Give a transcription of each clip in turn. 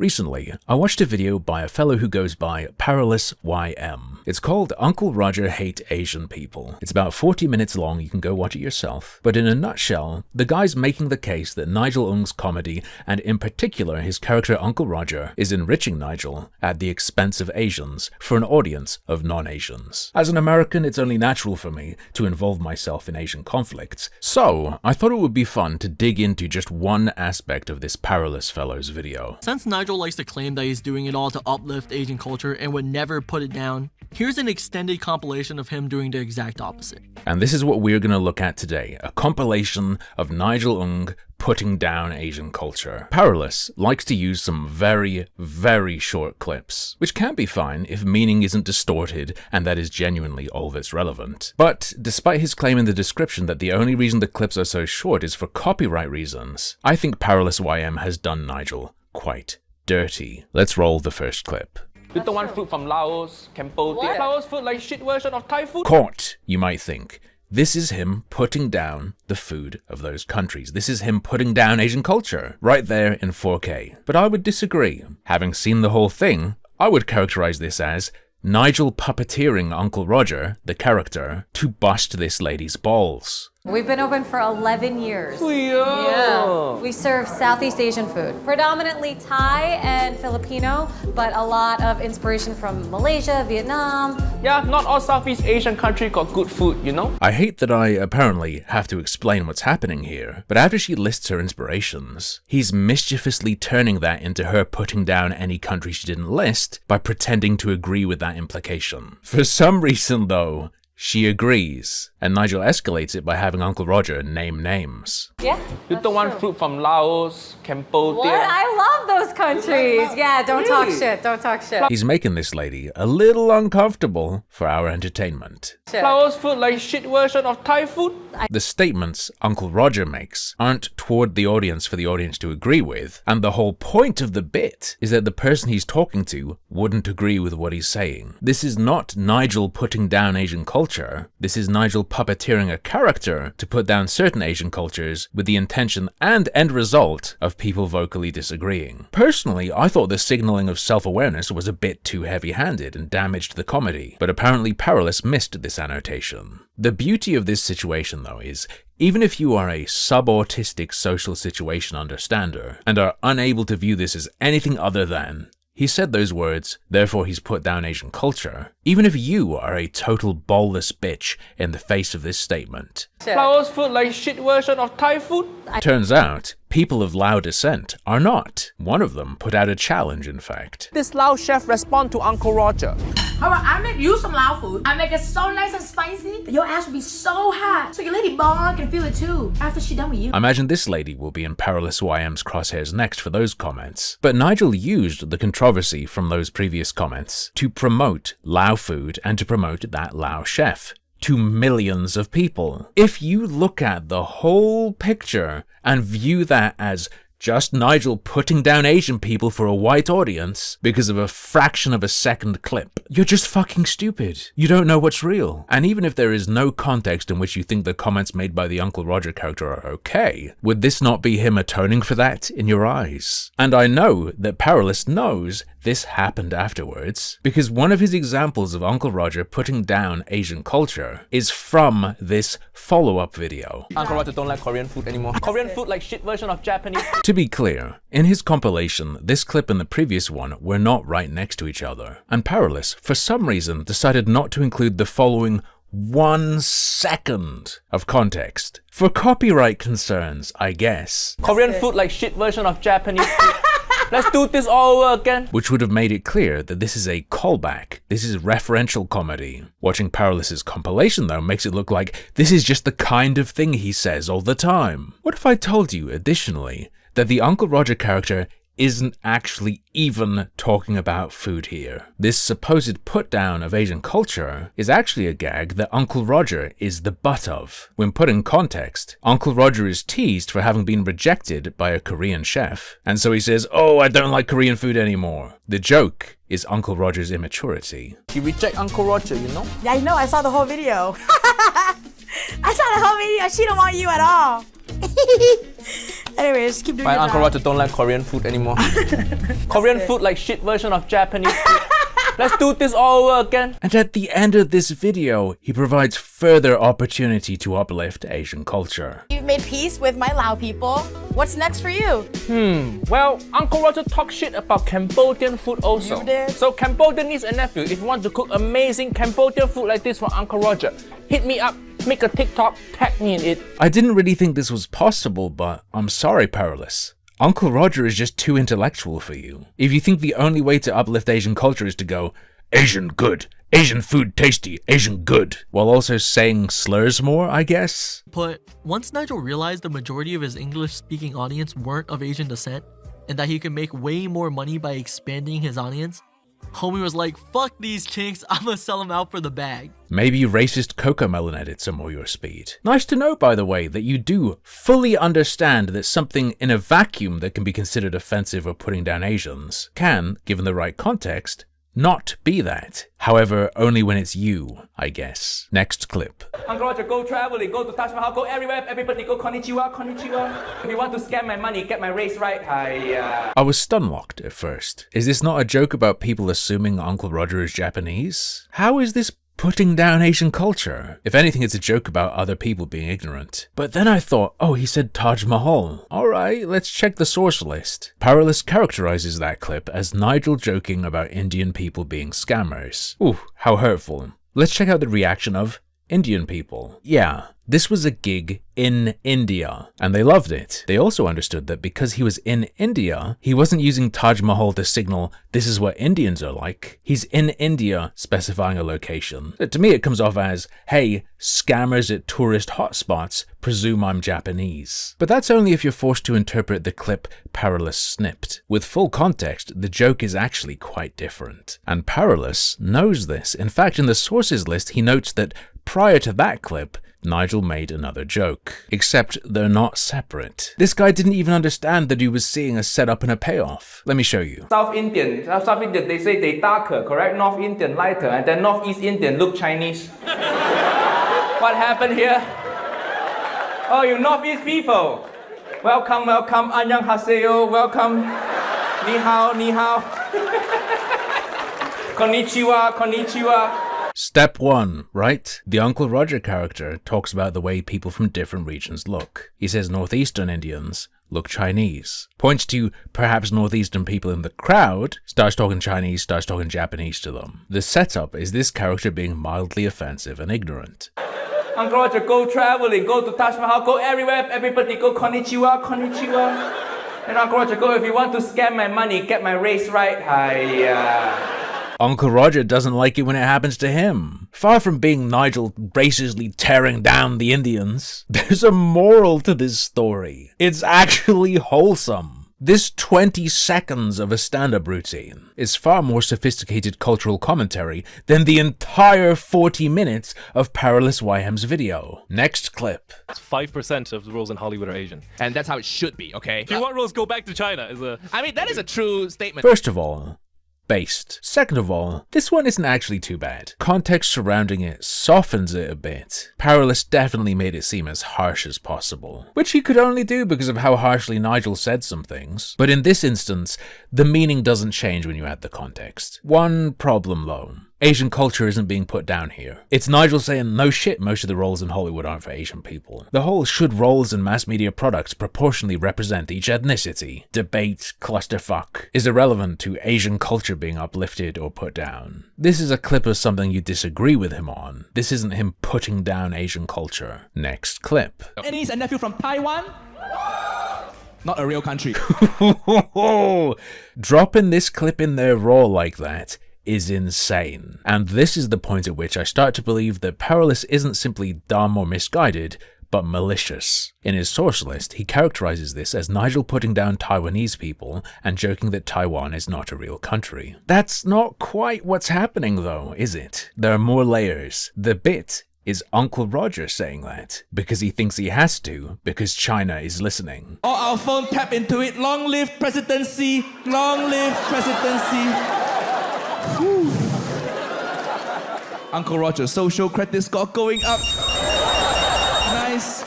Recently, I watched a video by a fellow who goes by Perilous YM. It's called Uncle Roger Hate Asian People. It's about 40 minutes long, you can go watch it yourself. But in a nutshell, the guy's making the case that Nigel Ng's comedy, and in particular his character Uncle Roger, is enriching Nigel at the expense of Asians for an audience of non-Asians. As an American, it's only natural for me to involve myself in Asian conflicts, so I thought it would be fun to dig into just one aspect of this Perilous fellow's video. Since Nigel likes to claim that he's doing it all to uplift Asian culture and would never put it down, here's an extended compilation of him doing the exact opposite. And this is what we're going to look at today, a compilation of Nigel Ng putting down Asian culture. Perilous likes to use some very, very short clips, which can be fine if meaning isn't distorted and that is genuinely all that's relevant. But despite his claim in the description that the only reason the clips are so short is for copyright reasons, I think Perilous YM has done Nigel quite dirty. Let's roll the first clip. You don't want food from Laos, Cambodia. Laos food like shit version of Thai food. Caught, you might think. This is him putting down the food of those countries. This is him putting down Asian culture, right there in 4K. But I would disagree. Having seen the whole thing, I would characterize this as Nigel puppeteering Uncle Roger, the character, to bust this lady's balls. We've been open for 11 years. Yeah. We serve Southeast Asian food, predominantly Thai and Filipino, but a lot of inspiration from Malaysia, Vietnam. Yeah, not all Southeast Asian countries got good food, you know? I hate that I apparently have to explain what's happening here, but after she lists her inspirations, he's mischievously turning that into her putting down any country she didn't list by pretending to agree with that implication. For some reason though, she agrees, and Nigel escalates it by having Uncle Roger name names. Yeah. You don't want food from Laos, Cambodia. What? I love those countries. Yeah, don't talk shit. Don't talk shit. He's making this lady a little uncomfortable for our entertainment. Laos food like shit version of Thai food. The statements Uncle Roger makes aren't toward the audience for the audience to agree with, and the whole point of the bit is that the person he's talking to wouldn't agree with what he's saying. This is not Nigel putting down Asian culture. This is Nigel puppeteering a character to put down certain Asian cultures with the intention and end result of people vocally disagreeing. Personally, I thought the signaling of self-awareness was a bit too heavy-handed and damaged the comedy, but apparently Perilous missed this annotation. The beauty of this situation though is, even if you are a sub-autistic social situation understander and are unable to view this as anything other than he said those words, therefore he's put down Asian culture. Even if you are a total ballless bitch in the face of this statement. Laos food like shit version of Thai food. Turns out, people of Lao descent are not. One of them put out a challenge, in fact. This Lao chef respond to Uncle Roger. Alright, I make you some Lao food. I make it so nice and spicy that your ass will be so hot, so your lady bong can feel it too after she done with you. I imagine this lady will be in Perilous YM's crosshairs next for those comments. But Nigel used the controversy from those previous comments to promote Lao food and to promote that Lao chef to millions of people. If you look at the whole picture and view that as just Nigel putting down Asian people for a white audience because of a fraction of a second clip, you're just fucking stupid. You don't know what's real. And even if there is no context in which you think the comments made by the Uncle Roger character are okay, would this not be him atoning for that in your eyes? And I know that Perilous knows this happened afterwards, because one of his examples of Uncle Roger putting down Asian culture is from this follow-up video. Uncle Roger don't like Korean food anymore. Korean food like shit version of Japanese food. To be clear, in his compilation, this clip and the previous one were not right next to each other, and Perilous, for some reason, decided not to include the following 1 second of context. For copyright concerns, I guess. Korean food like shit version of Japanese food. Let's do this all over again. Which would have made it clear that this is a callback. This is referential comedy. Watching Perilous's compilation, though, makes it look like this is just the kind of thing he says all the time. What if I told you, additionally, that the Uncle Roger character isn't actually even talking about food here? This supposed put-down of Asian culture is actually a gag that Uncle Roger is the butt of. When put in context, Uncle Roger is teased for having been rejected by a Korean chef, and so he says, "Oh, I don't like Korean food anymore." The joke is Uncle Roger's immaturity. You reject Uncle Roger, you know? Yeah, I know. I saw the whole video. I try to help me. She don't want you at all. Anyways, keep doing My your Uncle job. Roger don't like Korean food anymore. Korean food like shit version of Japanese food. Let's do this all over again. And at the end of this video, he provides further opportunity to uplift Asian culture. You've made peace with my Lao people. What's next for you? Well, Uncle Roger talks shit about Cambodian food also. You did? So Cambodia needs a nephew. If you want to cook amazing Cambodian food like this for Uncle Roger, hit me up, make a TikTok, tag me in it. I didn't really think this was possible, but I'm sorry, Perilous. Uncle Roger is just too intellectual for you. If you think the only way to uplift Asian culture is to go, Asian good, Asian food tasty, Asian good, while also saying slurs more, I guess? But once Nigel realized the majority of his English-speaking audience weren't of Asian descent, and that he could make way more money by expanding his audience, homie was like, fuck these kinks, I'ma sell them out for the bag. Maybe racist Cocomelon edits are more your speed. Nice to know, by the way, that you do fully understand that something in a vacuum that can be considered offensive or putting down Asians can, given the right context, not be that. However, only when it's you, I guess. Next clip. Uncle Roger, go traveling, go to Taj Mahal, go everywhere, everybody go konnichiwa, konnichiwa. If you want to scam my money, get my race right, I was stun-locked at first. Is this not a joke about people assuming Uncle Roger is Japanese? How is this putting down Asian culture? If anything, it's a joke about other people being ignorant. But then I thought, oh, he said Taj Mahal. Alright, let's check the source list. Perilous characterizes that clip as Nigel joking about Indian people being scammers. Ooh, how hurtful. Let's check out the reaction of Indian people. Yeah, this was a gig in India, and they loved it. They also understood that because he was in India, he wasn't using Taj Mahal to signal this is what Indians are like. He's in India, specifying a location. To me, it comes off as, hey, scammers at tourist hotspots presume I'm Japanese. But that's only if you're forced to interpret the clip Perilous snipped. With full context, the joke is actually quite different. And Perilous knows this. In fact, in the sources list, he notes that prior to that clip, Nigel made another joke. Except they're not separate. This guy didn't even understand that he was seeing a setup and a payoff. Let me show you. South Indian, they say they darker, correct? North Indian lighter, and then Northeast Indian look Chinese. What happened here? Oh, you Northeast people. Welcome, welcome, annyeonghaseyo, welcome. Ni hao, ni hao. Konnichiwa, konnichiwa. Step 1, right? The Uncle Roger character talks about the way people from different regions look. He says Northeastern Indians look Chinese. Points to perhaps Northeastern people in the crowd, starts talking Chinese, starts talking Japanese to them. The setup is this character being mildly offensive and ignorant. Uncle Roger, go traveling, go to Taj Mahal, go everywhere, everybody go konnichiwa, konnichiwa. And Uncle Roger, go if you want to scam my money, get my race right, hiya. Uncle Roger doesn't like it when it happens to him. Far from being Nigel graciously tearing down the Indians, there's a moral to this story. It's actually wholesome. This 20 seconds of a stand-up routine is far more sophisticated cultural commentary than the entire 40 minutes of Perilous YM's video. Next clip. 5% of the roles in Hollywood are Asian. And that's how it should be, okay? If you want roles, go back to China. I mean, that is a true statement. First of all, based. Second of all, this one isn't actually too bad. Context surrounding it softens it a bit. Perilous definitely made it seem as harsh as possible, which he could only do because of how harshly Nigel said some things. But in this instance, the meaning doesn't change when you add the context. One problem though. Asian culture isn't being put down here. It's Nigel saying, no shit, most of the roles in Hollywood aren't for Asian people. The whole should roles in mass media products proportionally represent each ethnicity debate clusterfuck is irrelevant to Asian culture being uplifted or put down. This is a clip of something you disagree with him on. This isn't him putting down Asian culture. Next clip. And he's a nephew from Taiwan? Not a real country. Dropping this clip in there raw like that is insane. And this is the point at which I start to believe that Perilous isn't simply dumb or misguided, but malicious. In his source list, he characterizes this as Nigel putting down Taiwanese people and joking that Taiwan is not a real country. That's not quite what's happening though, is it? There are more layers. The bit is Uncle Roger saying that because he thinks he has to, because China is listening. All our phone tap into it. Long live presidency. Long live presidency. Whew. Uncle Roger, social credit score going up. niece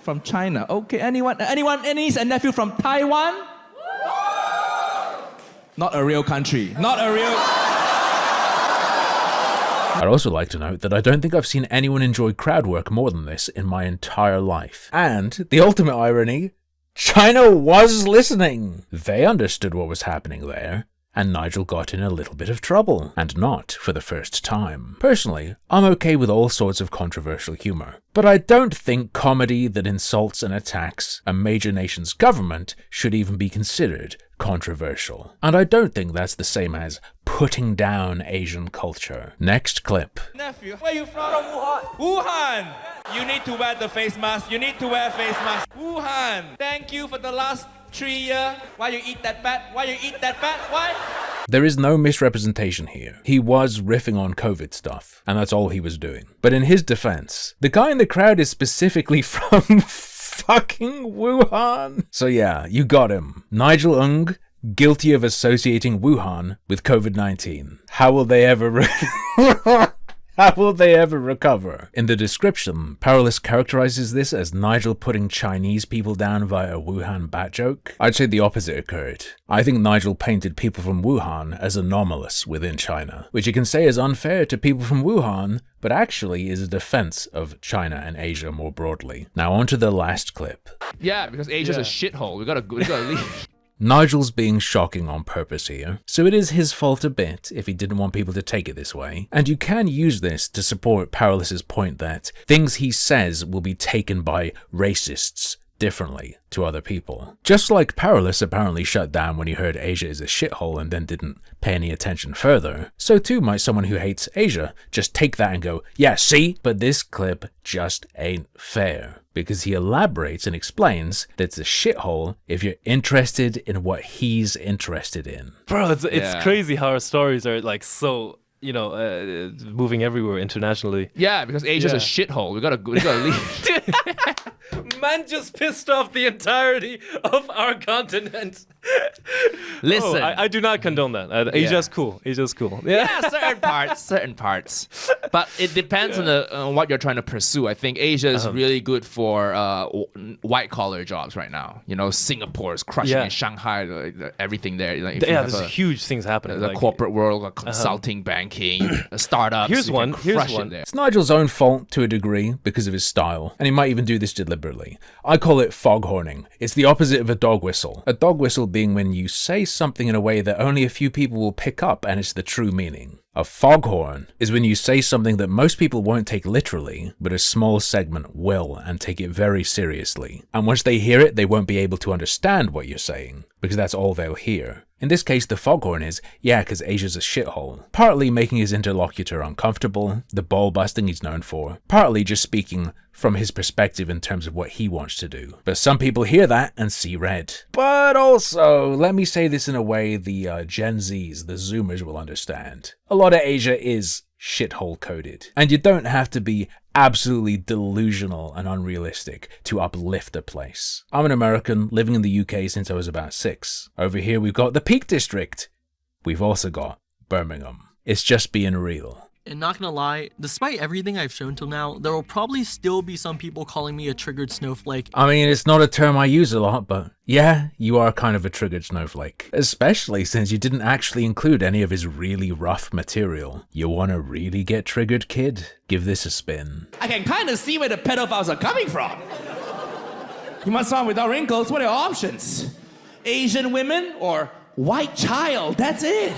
from China. Okay, anyone? Any niece and nephew from Taiwan? Not a real country. Not a real... I'd also like to note that I don't think I've seen anyone enjoy crowd work more than this in my entire life. And the ultimate irony, China was listening. They understood what was happening there, and Nigel got in a little bit of trouble, and not for the first time. Personally, I'm okay with all sorts of controversial humor, but I don't think comedy that insults and attacks a major nation's government should even be considered controversial. And I don't think that's the same as putting down Asian culture. Next clip. Nephew, where you from? Wuhan. You need to wear the face mask. You need to wear face mask. Wuhan. Thank you for the last 3 years. Why you eat that bat? Why you eat that bat? Why? There is no misrepresentation here. He was riffing on COVID stuff, and that's all he was doing. But in his defense, the guy in the crowd is specifically from fucking Wuhan. So yeah, you got him. Nigel Ng, guilty of associating Wuhan with COVID-19. How will they ever How will they ever recover? In the description, Powerless characterizes this as Nigel putting Chinese people down via a Wuhan bat joke. I'd say the opposite occurred. I think Nigel painted people from Wuhan as anomalous within China, which you can say is unfair to people from Wuhan, but actually is a defense of China and Asia more broadly. Now on to the last clip. Yeah, because Asia's a shithole. We gotta leave. Nigel's being shocking on purpose here, so it is his fault a bit if he didn't want people to take it this way. And you can use this to support Powerless's point that things he says will be taken by racists differently to other people. Just like Powerless apparently shut down when he heard Asia is a shithole and then didn't pay any attention further, so too might someone who hates Asia just take that and go, yeah, see? But this clip just ain't fair, because he elaborates and explains that it's a shithole if you're interested in what he's interested in. Bro, it's crazy how our stories are like so, moving everywhere internationally. Yeah, because Asia's a shithole. We gotta leave. Man just pissed off the entirety of our continent. Listen, I do not condone that. Asia's cool. Asia's cool. Yeah, certain parts. But it depends on what you're trying to pursue. I think Asia is really good for white collar jobs right now. Singapore is crushing it, Shanghai, everything there. There's huge things happening. The corporate world, consulting, banking, startups. Here's one. It's Nigel's own fault to a degree because of his style, and he might even do this deliberately. I call it foghorning. It's the opposite of a dog whistle. A dog whistle being when you say something in a way that only a few people will pick up and it's the true meaning. A foghorn is when you say something that most people won't take literally, but a small segment will and take it very seriously. And once they hear it, they won't be able to understand what you're saying, because that's all they'll hear. In this case, the foghorn is, because Asia's a shithole. Partly making his interlocutor uncomfortable, the ball busting he's known for, partly just speaking from his perspective in terms of what he wants to do. But some people hear that and see red. But also, let me say this in a way the Gen Zs, the Zoomers will understand. A lot of Asia is shithole coded. And you don't have to be absolutely delusional and unrealistic to uplift a place. I'm an American living in the UK since I was about 6. Over here we've got the Peak District. We've also got Birmingham. It's just being real. And not gonna lie, despite everything I've shown till now, there will probably still be some people calling me a triggered snowflake. I mean, it's not a term I use a lot, but yeah, you are kind of a triggered snowflake. Especially since you didn't actually include any of his really rough material. You wanna really get triggered, kid? Give this a spin. I can kind of see where the pedophiles are coming from. You want someone without wrinkles? What are your options? Asian women or white child? That's it.